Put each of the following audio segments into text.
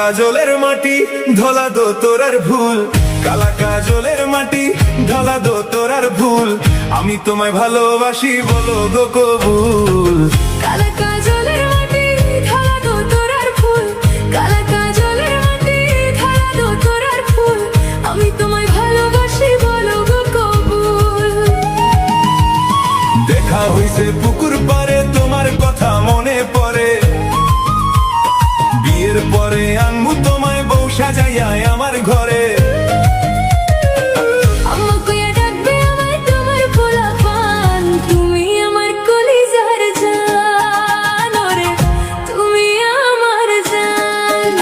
কাজলের মাটি ধলা দো তোরার ভুল, কালা কাজলের মাটি ধলা দো তোরার ভুল, আমি তোমায় ভালোবাসি বলো গো কবুল। কালা কাজলের মাটি ধলা দো তোরার ভুল, কালা কাজলের মাটি ধলা দো তোরার ভুল, আমি তোমায় ভালোবাসি বলো গো কবুল। দেখা হইছে পুকুর পারে তোমার কথা মনে পড়ে, বিয়ের পরে আনবো তোমায় বউ সাজাইয়া আমার ঘরে। আম্মা কইয়া ডাকবে আমায় তোমার পোলা পান, তুমি আমার কলিজার জান, ওরে তুমি আমার জান।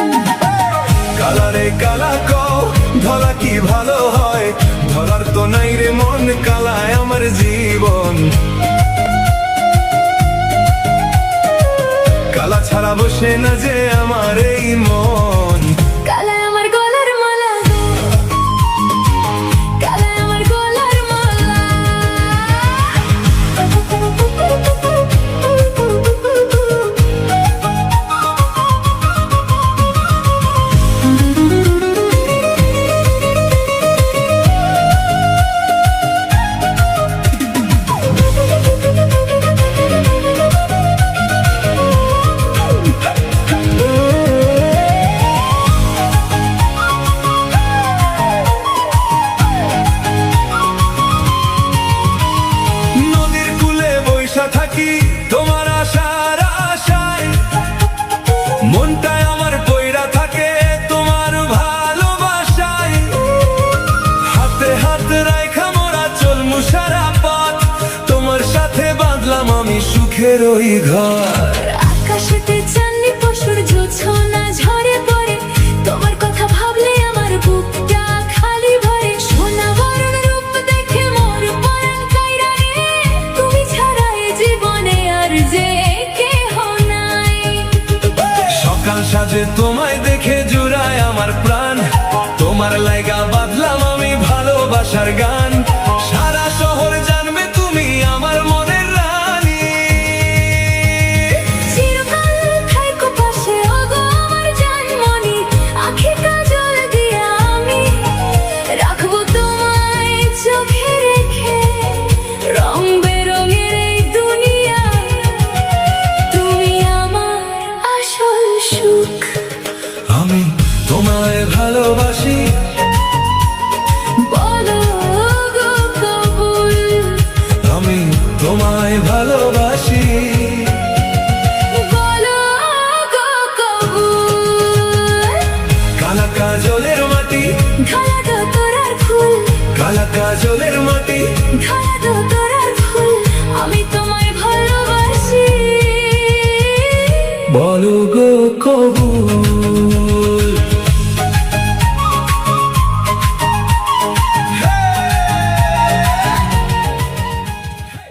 কালা রে কালা কও ধলা কি ভালো হয়, ধলার তো নাই রে মন, কালায় আমার জীবন। কালা ছাড়া বসে না যে আমার এই মন। কালায় আমার গলার মালা গো, কালায় আমার গলার মালা। নদীর কূলে বইসা থাকি তোমার আশার আশায়, মনটায় আমার পইরা থাকে তোমার ভালোবাসায়। হাতে হাত রাইখা মোরা চলমু সারা পথ, তোমার সাথে বাঁধলাম আমি সুখের ওই ঘর। আকাশেতে চাঁদনি পশুর জোছনা ঝরে পড়ে, তোমার কথা ভাবলে আমার বুকটা খালি ভরে। সোনা বরণ রূপ দেখে মোর পরাণ কাইরা রে, তুমি ছাড়া এ জীবনে আর যে কেহ নাই। সকাল সাজে তোমায় দেখে জুড়ায় আমার প্রাণ, তোমার লাইগা বাঁধলাম আমি ভালোবাসার গান। সারা শহর জানবে তুমি আমার মনের রানী। চিরকাল থাইকো পাশে ওগো আমার জানমনি, আঁখি কাজল দিয়া আমি রাখবো তোমায় চোখে রেখে। রং বেরঙের এই দুনিয়া, তুমি আমার আসল সুখ। আমি তোমায় ভালোবাসি